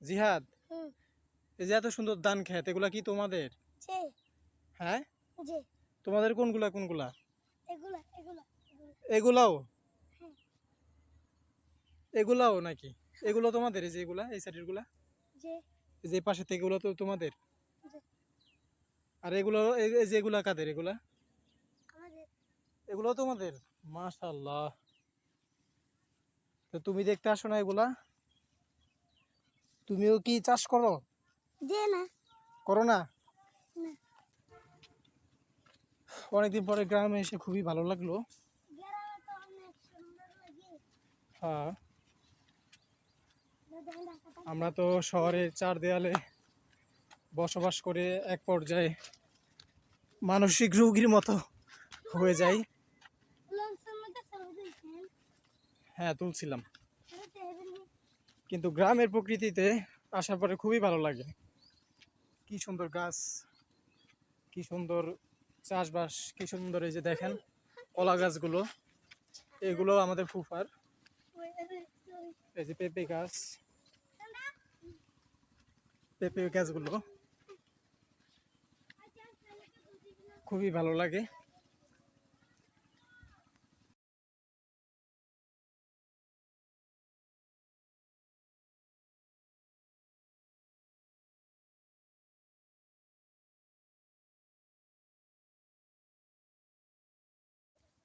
জিহাদ, হুম। এই যে এত সুন্দর ধান ক্ষেত, এগুলা কি তোমাদের? জি। হ্যাঁ, জি। তোমাদের কোনগুলা কোনগুলা? এগুলা এগুলা এগুলা। এগুলাও? হ্যাঁ। এগুলাও নাকি? এগুলো তোমাদের? এই যে এগুলা, এই সাইডের গুলা, জি। এই যে পাশে থেকে এগুলো তো তোমাদের? জি। আর এগুলো, এই যে এগুলা কাদের এগুলা? আমাদের। এগুলো তোমাদের? মাশাআল্লাহ। তো তুমি দেখতে আসো না এগুলা? তুমিও কি চাষ করো? জি না। করো না? না। অনেকদিন পরে গ্রামে এসে খুবই ভালো লাগলো। গ্রামে তো অনেক সুন্দর লাগে। হ্যাঁ, ঢাকাটা আমরা তো শহরের চার দেয়ালে বসবাস করে এক পর্যায়ে মানসিক রোগীর মতো হয়ে যাই। লঞ্চের মধ্যে চলে দিয়েছেন। হ্যাঁ, তুলছিলাম। এটা টেবিল। কিন্তু গ্রামের প্রকৃতিতে আসার পরে খুবই ভালো লাগে। কি সুন্দর গাছ, কি সুন্দর চাষবাস, কি সুন্দর। এই যে দেখেন কলা গাছগুলো, এগুলো আমাদের ফুফার। এই যে পেঁপে গাছ, পেঁপে গাছগুলো খুবই ভালো লাগে।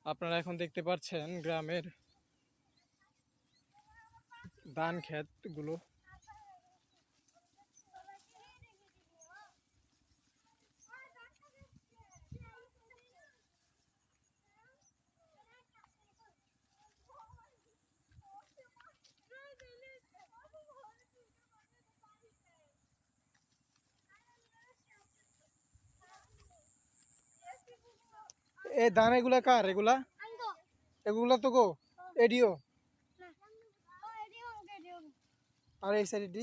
আপনারা এখন দেখতে পাচ্ছেন গ্রামের ধান ক্ষেত গুলো। এই ধান এগুলা কার এগুলা? এগুলা তো গো এডিও। আর এই সাইড